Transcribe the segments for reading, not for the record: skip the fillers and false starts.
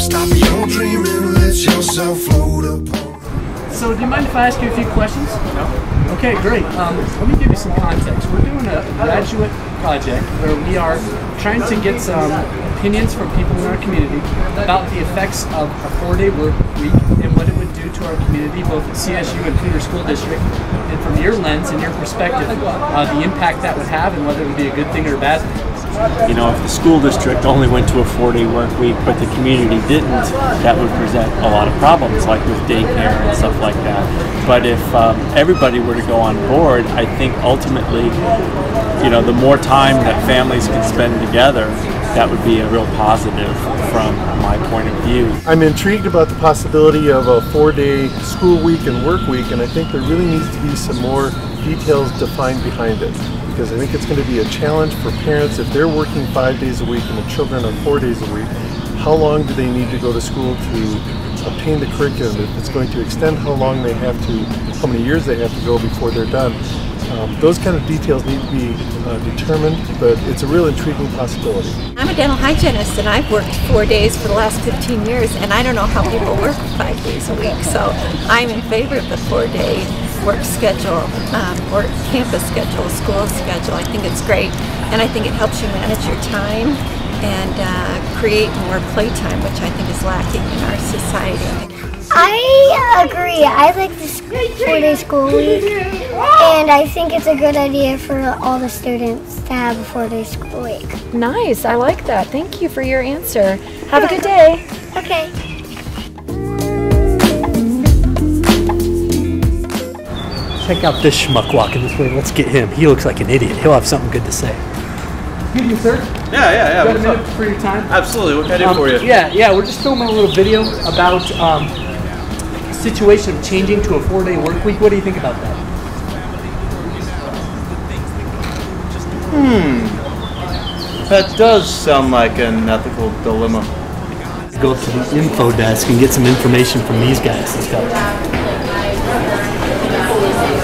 Stop your dreaming, let yourself float upon. So do you mind if I ask you a few questions? No. Okay, great. Let me give you some context. We're doing a graduate project where we are trying to get some opinions from people in our community about the effects of a 4-day work week and what it would do to our community, both at CSU and Cleaner School District, and from your lens and your perspective, the impact that would have and whether it would be a good thing or a bad thing. You know, if the school district only went to a 4-day work week, but the community didn't, that would present a lot of problems, like with daycare and stuff like that. But if everybody were to go on board, I think ultimately, you know, the more time that families can spend together, that would be a real positive from my point of view. I'm intrigued about the possibility of a 4-day school week and work week, and I think there really needs to be some more details defined behind it, because I think it's going to be a challenge for parents if they're working 5 days a week and the children are 4 days a week. How long do they need to go to school to obtain the curriculum? If it's going to extend, how long they have to, how many years they have to go before they're done. Those kind of details need to be determined, but it's a real intriguing possibility. I'm a dental hygienist and I've worked 4 days for the last 15 years, and I don't know how people work 5 days a week. So I'm in favor of the 4-day work schedule, or campus schedule, school schedule. I think it's great, and I think it helps you manage your time and create more playtime, which I think is lacking in our society. I agree. I like this 4-day school week, and I think it's a good idea for all the students to have a 4-day school week. Nice, I like that. Thank you for your answer. Have a good day. Okay. Check out this schmuck walking this way. Let's get him. He looks like an idiot. He'll have something good to say. Good evening, sir. Yeah. You got a minute for your time? Absolutely. What can I do for you? Yeah. We're just filming a little video about the situation of changing to a 4-day work week. What do you think about that? That does sound like an ethical dilemma. Go up to the info desk and get some information from these guys. Let's go.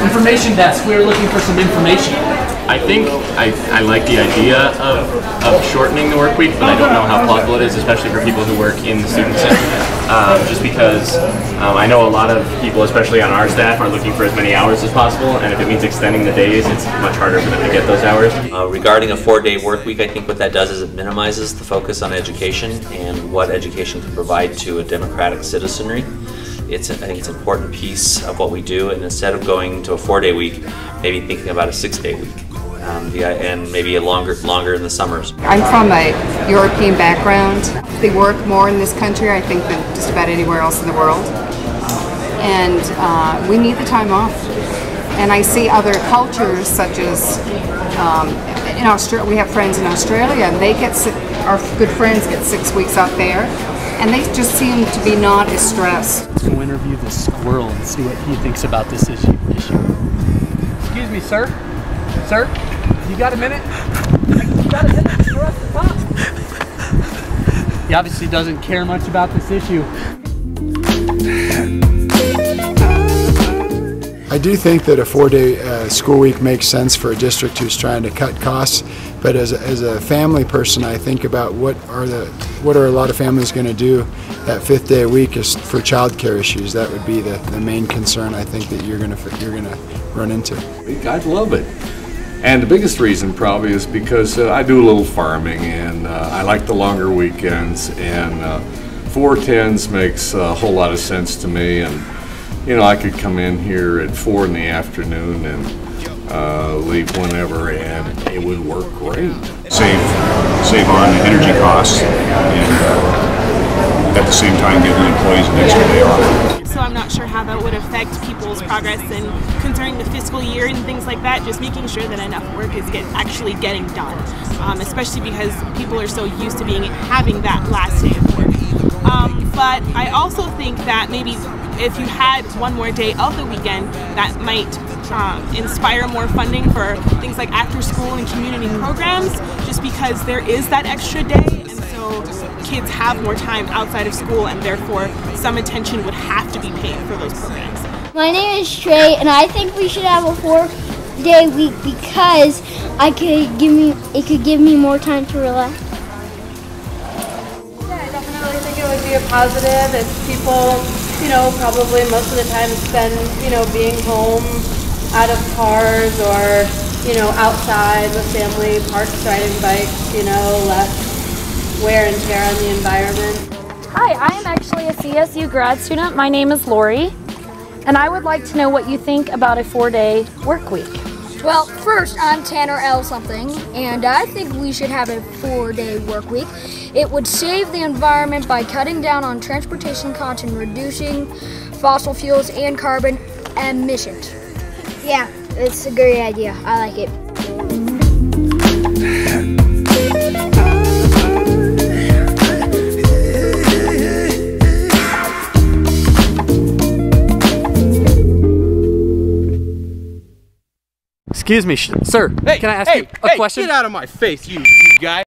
Information desk. We're looking for some information. I think I like the idea of shortening the work week, but I don't know how plausible it is, especially for people who work in the student center. Just because I know a lot of people, especially on our staff, are looking for as many hours as possible, and if it means extending the days, it's much harder for them to get those hours. Regarding a 4-day work week, I think what that does is it minimizes the focus on education and what education can provide to a democratic citizenry. I think it's an important piece of what we do, and instead of going to a 4-day week, maybe thinking about a 6-day week. And maybe longer in the summers. I'm from a European background. They work more in this country, I think, than just about anywhere else in the world. And we need the time off. And I see other cultures, such as in Australia, we have friends in Australia, and they get our good friends get 6 weeks out there, and they just seem to be not as stressed. Let's go interview this squirrel and see what he thinks about this issue. Excuse me, sir. Sir, you got a minute? You got a minute for us to talk? He obviously doesn't care much about this issue. I do think that a 4-day school week makes sense for a district who's trying to cut costs, but as a family person, I think about what are a lot of families going to do that 5th day a week is for child care issues. That would be the main concern I think that you're going to run into. I'd love it. And the biggest reason probably is because I do a little farming, and I like the longer weekends, and 4-10s makes a whole lot of sense to me. And you know, I could come in here at 4 in the afternoon and leave whenever, and it would work great. Save on energy costs, and at the same time give the employees an extra day off. So I'm not sure how that would affect people's progress and concerning the fiscal year and things like that, just making sure that enough work is actually getting done, especially because people are so used to having that last day of work. But I also think that maybe if you had one more day of the weekend, that might inspire more funding for things like after school and community programs, just because there is that extra day, and so kids have more time outside of school, and therefore some attention would have to be paid for those programs. My name is Trey, and I think we should have a 4-day week because it could give me more time to relax. Yeah, I definitely think it would be a positive if people, you know, probably most of the time spend, you know, being home out of cars or, you know, outside with family, parks, riding bikes, you know, less wear and tear on the environment. Hi, I am actually a CSU grad student. My name is Lori, and I would like to know what you think about a 4-day work week. Well, first, I'm Tanner L. something, and I think we should have a 4-day work week. It would save the environment by cutting down on transportation costs and reducing fossil fuels and carbon emissions. Yeah, it's a great idea. I like it. Excuse me, sir. Hey, can I ask you a question? Get out of my face, you guy.